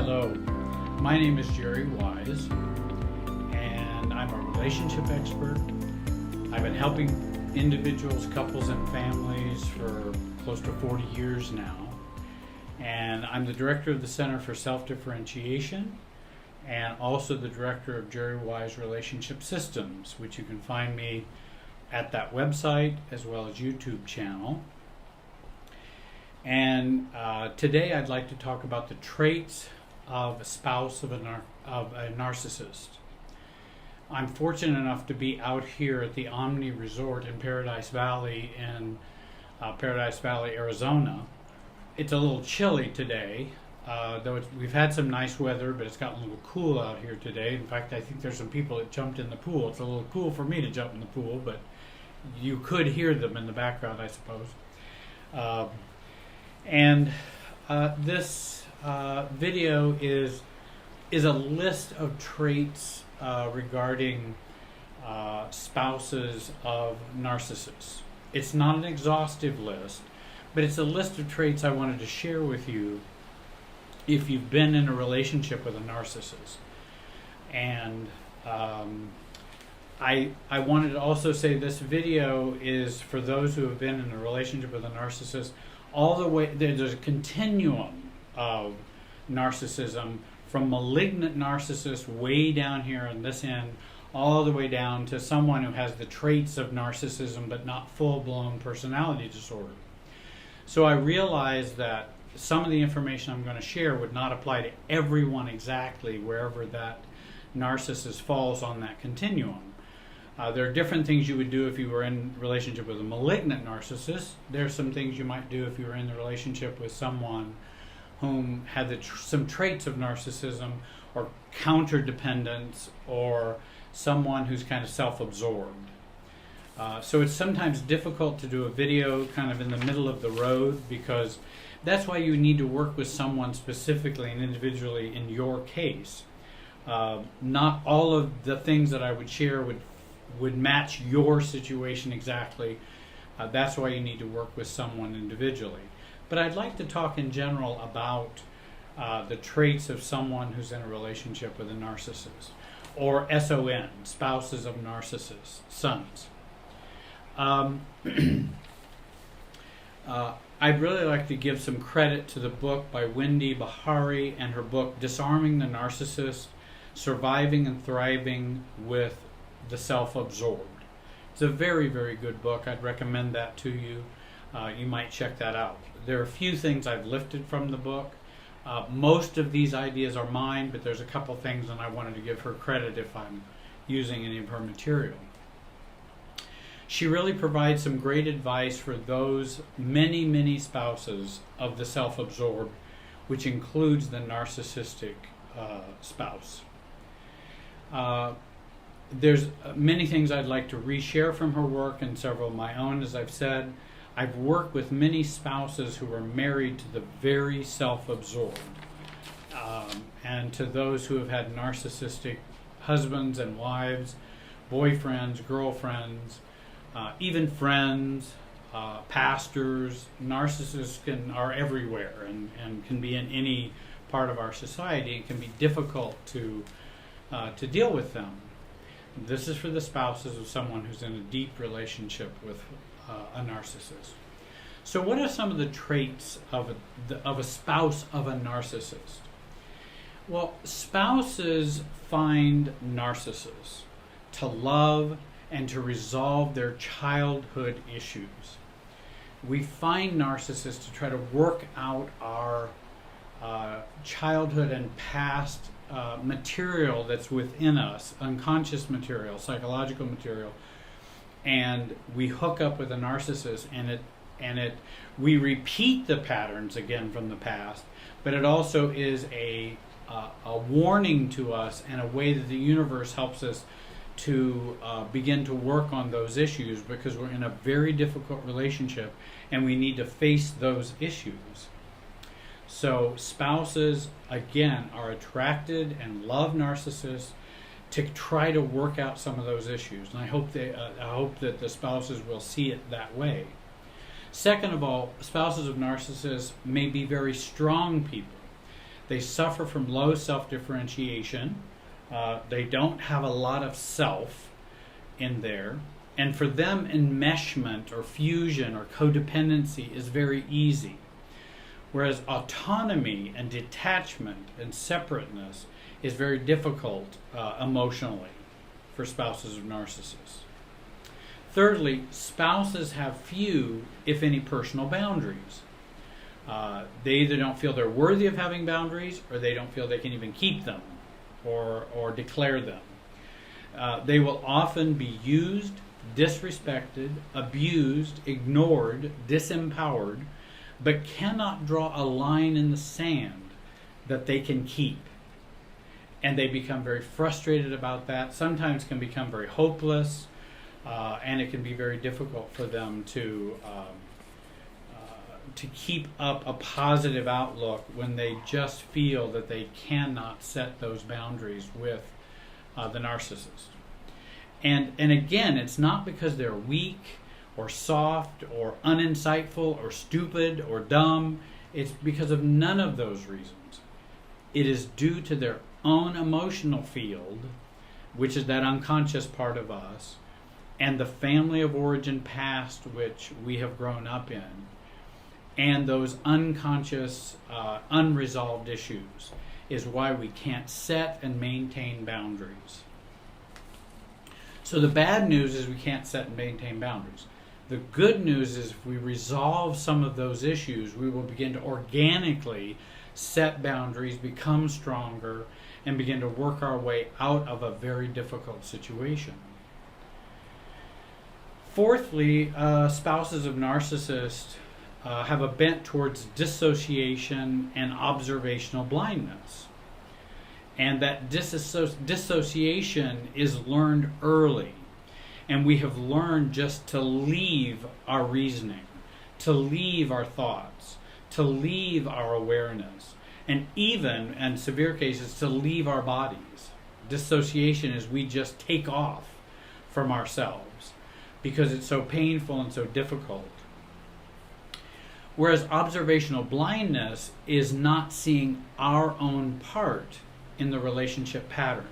Hello, my name is Jerry Wise, and I'm a relationship expert. I've been helping individuals, couples, and families for close to 40 years now. And I'm the director of the Center for Self-Differentiation and also the director of Jerry Wise Relationship Systems, which you can find me at that website as well as YouTube channel. And today I'd like to talk about the traits of a spouse of a narcissist. I'm fortunate enough to be out here at the Omni Resort in Paradise Valley, Arizona. It's a little chilly today, though we've had some nice weather, but it's gotten a little cool out here today. In fact, I think there's some people that jumped in the pool. It's a little cool for me to jump in the pool, but you could hear them in the background, I suppose. This video is a list of traits regarding spouses of narcissists. It's not an exhaustive list, but it's a list of traits I wanted to share with you if you've been in a relationship with a narcissist. And I wanted to also say this video is for those who have been in a relationship with a narcissist all the way. There's a continuum of narcissism from malignant narcissists way down here on this end all the way down to someone who has the traits of narcissism but not full-blown personality disorder. So I realized that some of the information I'm going to share would not apply to everyone exactly wherever that narcissist falls on that continuum. There are different things you would do if you were in a relationship with a malignant narcissist. There are some things you might do if you were in a relationship with someone whom had some traits of narcissism or counterdependence, or someone who's kind of self-absorbed. So it's sometimes difficult to do a video kind of in the middle of the road, because that's why you need to work with someone specifically and individually in your case. Not all of the things that I would share would match your situation exactly. That's why you need to work with someone individually. But I'd like to talk in general about the traits of someone who's in a relationship with a narcissist, or S.O.N, spouses of narcissists, sons. I'd really like to give some credit to the book by Wendy Bahari and her book Disarming the Narcissist, Surviving and Thriving with the Self-Absorbed. It's a very, very good book. I'd recommend that to you. You might check that out. There are a few things I've lifted from the book. Most of these ideas are mine, but there's a couple things, and I wanted to give her credit if I'm using any of her material. She really provides some great advice for those many, many spouses of the self-absorbed, which includes the narcissistic spouse. There's many things I'd like to reshare from her work and several of my own, as I've said. I've worked with many spouses who are married to the very self-absorbed, and to those who have had narcissistic husbands and wives, boyfriends, girlfriends, even friends, pastors. Narcissists are everywhere and can be in any part of our society. It can be difficult to deal with them. This is for the spouses of someone who's in a deep relationship with a narcissist. So what are some of the traits of a spouse of a narcissist? Well, spouses find narcissists to love and to resolve their childhood issues. We find narcissists to try to work out our childhood and past material that's within us, unconscious material, psychological material, and we hook up with a narcissist, and we repeat the patterns again from the past, but it also is a warning to us and a way that the universe helps us to begin to work on those issues, because we're in a very difficult relationship and we need to face those issues. So spouses, again, are attracted and love narcissists to try to work out some of those issues. And I hope that the spouses will see it that way. Second of all, spouses of narcissists may be very strong people. They suffer from low self-differentiation. They don't have a lot of self in there. And for them, enmeshment or fusion or codependency is very easy. Whereas autonomy and detachment and separateness is very difficult emotionally for spouses of narcissists. Thirdly, spouses have few, if any, personal boundaries. They either don't feel they're worthy of having boundaries, or they don't feel they can even keep them or declare them. They will often be used, disrespected, abused, ignored, disempowered, but cannot draw a line in the sand that they can keep. And they become very frustrated about that, sometimes can become very hopeless, and it can be very difficult for them to keep up a positive outlook when they just feel that they cannot set those boundaries with the narcissist. And again, it's not because they're weak or soft or uninsightful or stupid or dumb. It's because of none of those reasons. It is due to their own emotional field, which is that unconscious part of us, and the family of origin past which we have grown up in, and those unconscious, unresolved issues is why we can't set and maintain boundaries. So the bad news is we can't set and maintain boundaries. The good news is if we resolve some of those issues, we will begin to organically set boundaries, become stronger, and begin to work our way out of a very difficult situation. Fourthly, spouses of narcissists have a bent towards dissociation and observational blindness. And that dissociation is learned early. And we have learned just to leave our reasoning, to leave our thoughts, to leave our awareness, and even, in severe cases, to leave our bodies. Dissociation is we just take off from ourselves because it's so painful and so difficult. Whereas observational blindness is not seeing our own part in the relationship pattern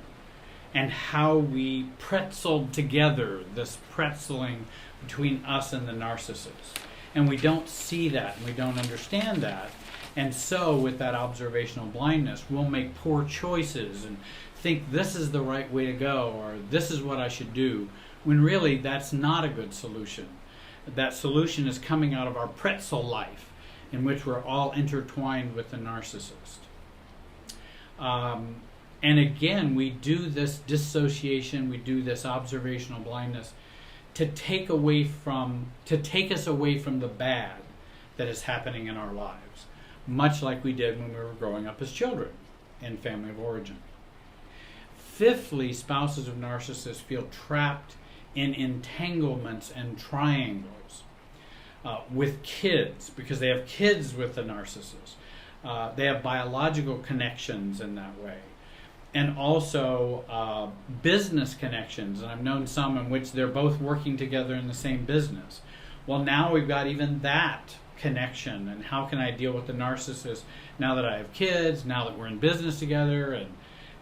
and how we pretzeled together, this pretzeling between us and the narcissist. And we don't see that and we don't understand that. And so with that observational blindness, we'll make poor choices and think this is the right way to go or this is what I should do, when really that's not a good solution. That solution is coming out of our pretzel life in which we're all intertwined with the narcissist. And again, we do this dissociation, we do this observational blindness to take us away from the bad that is happening in our lives, much like we did when we were growing up as children in family of origin. Fifthly, spouses of narcissists feel trapped in entanglements and triangles with kids, because they have kids with the narcissist. They have biological connections in that way. And also business connections. And I've known some in which they're both working together in the same business. Well, now we've got even that connection. And how can I deal with the narcissist now that I have kids, now that we're in business together,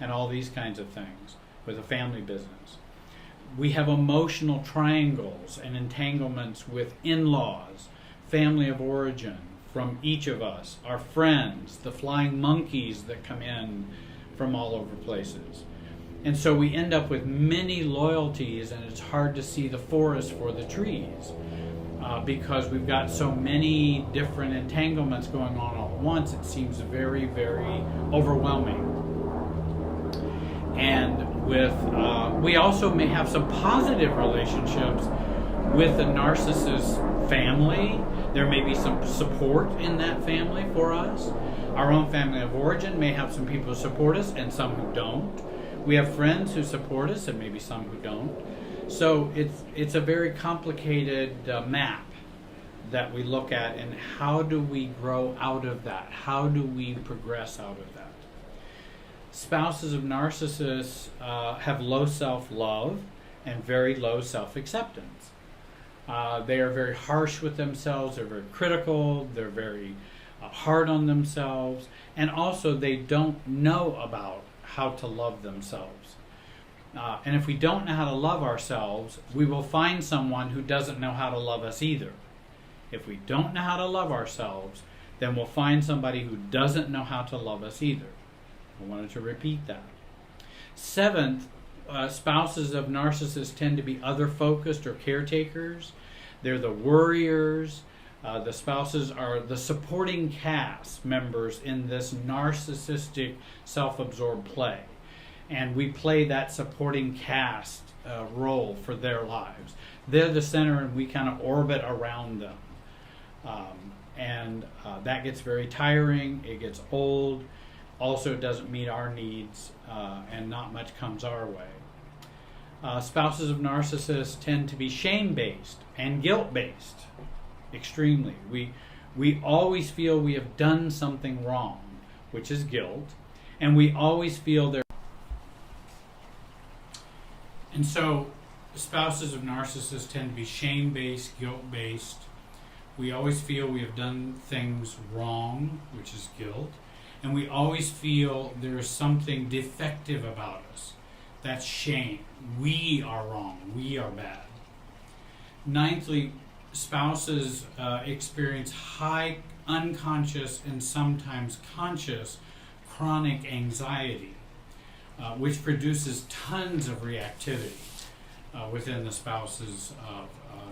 and all these kinds of things with a family business. We have emotional triangles and entanglements with in-laws, family of origin, from each of us, our friends, the flying monkeys that come in from all over places. And so we end up with many loyalties, and it's hard to see the forest for the trees because we've got so many different entanglements going on all at once. It seems very, very overwhelming. And we also may have some positive relationships with the narcissist family. There may be some support in that family for us. Our own family of origin may have some people who support us and some who don't. We have friends who support us and maybe some who don't. So it's a very complicated map that we look at, and how do we grow out of that? How do we progress out of that? Spouses of narcissists have low self-love and very low self-acceptance. They are very harsh with themselves. They're very critical. They're very hard on themselves, and also they don't know about how to love themselves. And if we don't know how to love ourselves, we will find someone who doesn't know how to love us either. If we don't know how to love ourselves, then we'll find somebody who doesn't know how to love us either. I wanted to repeat that. Seventh, spouses of narcissists tend to be other-focused or caretakers. They're the worriers. The spouses are the supporting cast members in this narcissistic, self-absorbed play. And we play that supporting cast role for their lives. They're the center and we kind of orbit around them. That gets very tiring, it gets old, also it doesn't meet our needs, and not much comes our way. Spouses of narcissists tend to be shame-based and guilt-based, extremely. We always feel we have done something wrong, which is guilt, and we always feel they're... And so spouses of narcissists tend to be shame-based, guilt-based. We always feel we have done things wrong, which is guilt. And we always feel there is something defective about us. That's shame. We are wrong. We are bad. Ninthly, spouses experience high unconscious and sometimes conscious chronic anxiety, which produces tons of reactivity within the spouses of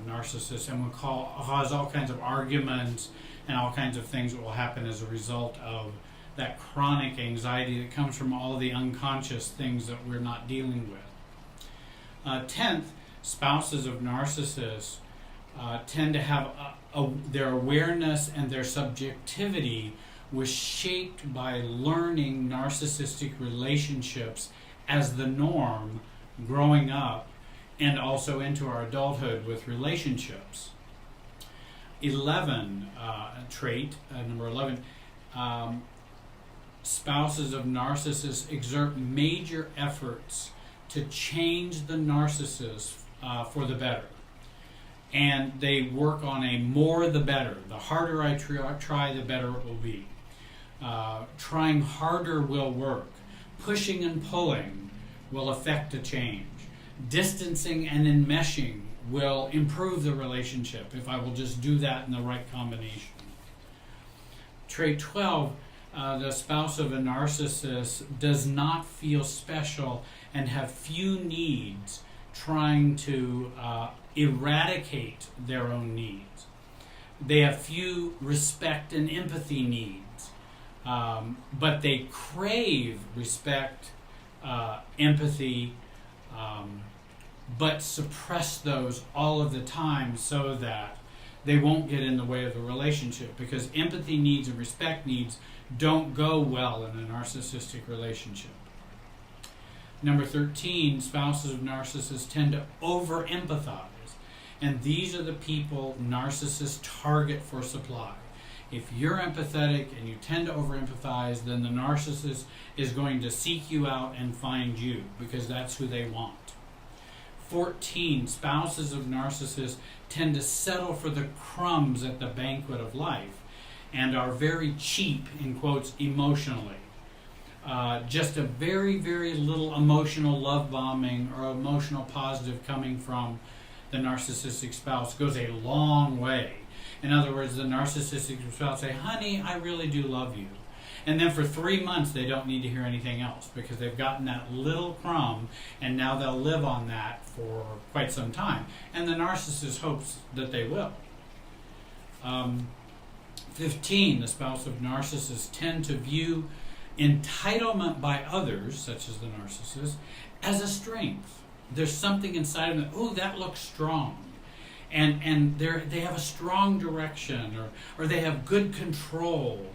narcissists, and will cause all kinds of arguments and all kinds of things that will happen as a result of that chronic anxiety that comes from all the unconscious things that we're not dealing with. 10th, spouses of narcissists tend to have their awareness and their subjectivity was shaped by learning narcissistic relationships as the norm growing up and also into our adulthood with relationships. 11, number 11, spouses of narcissists exert major efforts to change the narcissist for the better. And they work on a more the better. The harder I try, the better it will be. Trying harder will work. Pushing and pulling will affect a change. Distancing and enmeshing will improve the relationship if I will just do that in the right combination. Trait 12, the spouse of a narcissist does not feel special and have few needs, trying to eradicate their own needs. They have few respect and empathy needs, but they crave respect, empathy, but suppress those all of the time so that they won't get in the way of the relationship, because empathy needs and respect needs don't go well in a narcissistic relationship. Number 13, spouses of narcissists tend to over-empathize, and these are the people narcissists target for supply. If you're empathetic and you tend to over-empathize, then the narcissist is going to seek you out and find you, because that's who they want. 14, spouses of narcissists tend to settle for the crumbs at the banquet of life and are very cheap, in quotes, emotionally. Just a very, very little emotional love bombing or emotional positive coming from the narcissistic spouse goes a long way. In other words, the narcissistic spouse say, honey, I really do love you. And then for 3 months, they don't need to hear anything else because they've gotten that little crumb, and now they'll live on that for quite some time. And the narcissist hopes that they will. 15, the spouse of narcissists tend to view entitlement by others, such as the narcissist, as a strength. There's something inside of them, oh, that looks strong. And they have a strong direction, or they have good control,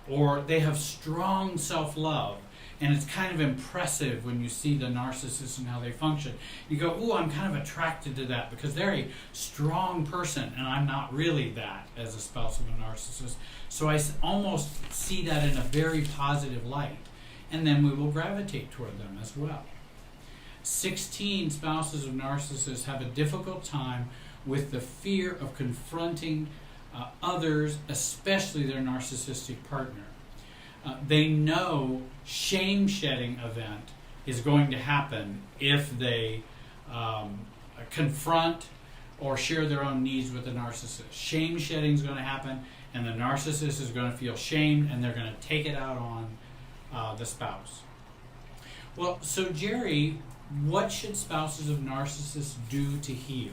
or they have strong self-love. And it's kind of impressive when you see the narcissist and how they function. You go, ooh, I'm kind of attracted to that because they're a strong person, and I'm not really that as a spouse of a narcissist. So I almost see that in a very positive light. And then we will gravitate toward them as well. 16, spouses of narcissists have a difficult time with the fear of confronting others, especially their narcissistic partner. They know shame-shedding event is going to happen if they confront or share their own needs with the narcissist. Shame-shedding is going to happen, and the narcissist is going to feel shamed, and they're going to take it out on the spouse. Well, so Jerry, what should spouses of narcissists do to heal?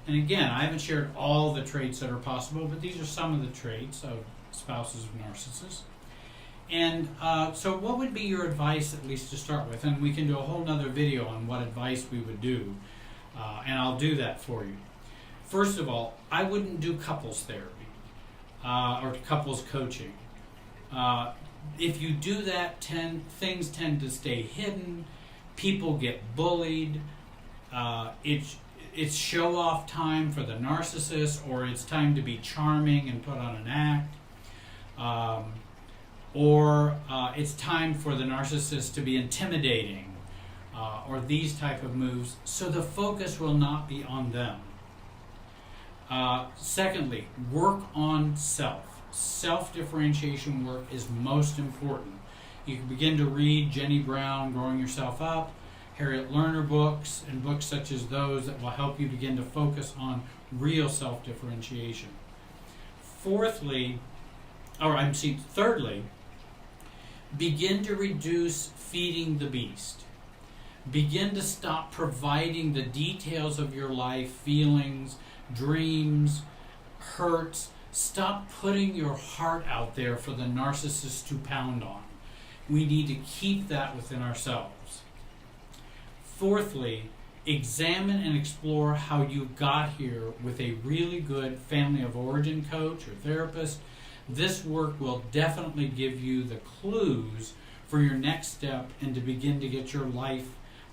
And again, I haven't shared all the traits that are possible, but these are some of the traits of spouses of narcissists. And so what would be your advice, at least to start with? And we can do a whole nother video on what advice we would do, and I'll do that for you. First of all, I wouldn't do couples therapy or couples coaching. If you do that, things tend to stay hidden. People get bullied. It's show-off time for the narcissist, or it's time to be charming and put on an act. Or it's time for the narcissist to be intimidating, or these type of moves, so the focus will not be on them. Secondly, work on self. Self-differentiation work is most important. You can begin to read Jenny Brown, Growing Yourself Up, Harriet Lerner books, and books such as those that will help you begin to focus on real self-differentiation. Thirdly, begin to reduce feeding the beast. Begin to stop providing the details of your life, feelings, dreams, hurts. Stop putting your heart out there for the narcissist to pound on. We need to keep that within ourselves. Fourthly, examine and explore how you got here with a really good family of origin coach or therapist. This work will definitely give you the clues for your next step and to begin to get your life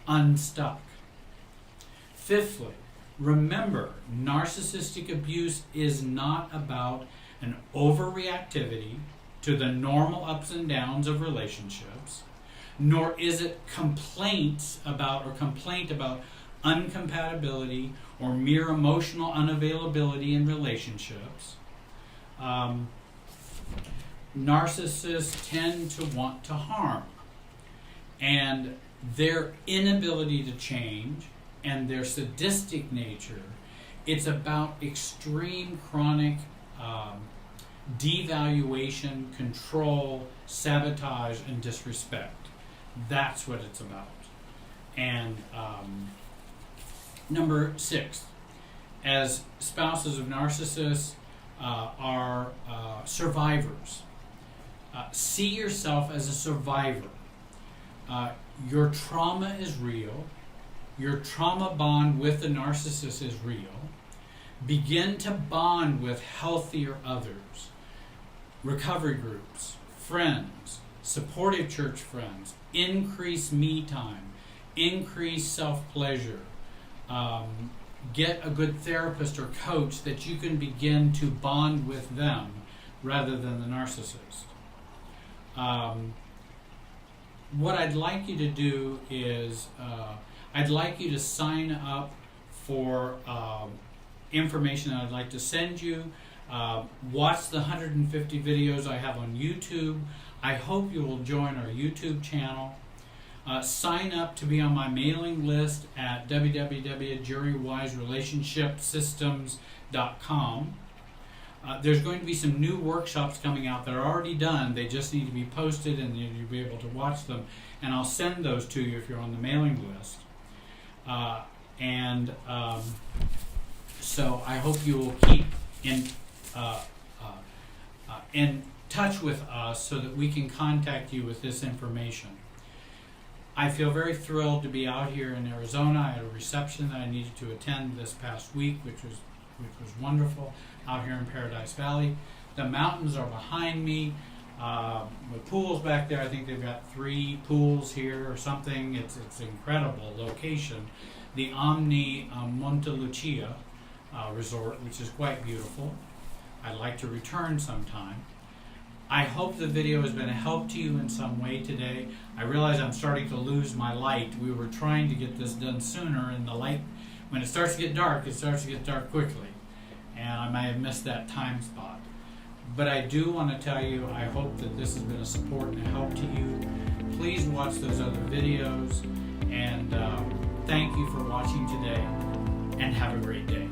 unstuck. Fifthly, remember, narcissistic abuse is not about an overreactivity to the normal ups and downs of relationships, nor is it complaint about uncompatibility or mere emotional unavailability in relationships. Narcissists tend to want to harm, and their inability to change and their sadistic nature, it's about extreme chronic devaluation, control, sabotage, and disrespect. That's what it's about. And number 6, as spouses of narcissists are survivors. See yourself as a survivor. Your trauma is real. Your trauma bond with the narcissist is real. Begin to bond with healthier others. Recovery groups, friends, supportive church friends. Increase me time. Increase self-pleasure. Get a good therapist or coach that you can begin to bond with them rather than the narcissist. What I'd like you to do is I'd like you to sign up for information that I'd like to send you. Watch the 150 videos I have on YouTube. I hope you will join our YouTube channel. Sign up to be on my mailing list at www.jerrywiserelationshipsystems.com. There's going to be some new workshops coming out that are already done. They just need to be posted and you'll be able to watch them. And I'll send those to you if you're on the mailing list. So I hope you will keep in touch with us so that we can contact you with this information. I feel very thrilled to be out here in Arizona. I had a reception that I needed to attend this past week, which was wonderful, out here in Paradise Valley. The mountains are behind me. The pool's back there. I think they've got 3 pools here or something. It's an incredible location. The Omni Montelucia Resort, which is quite beautiful. I'd like to return sometime. I hope the video has been a help to you in some way today. I realize I'm starting to lose my light. We were trying to get this done sooner, and the light, when it starts to get dark, it starts to get dark quickly. and I might have missed that time spot. But I do want to tell you, I hope that this has been a support and a help to you. Please watch those other videos, and thank you for watching today, and have a great day.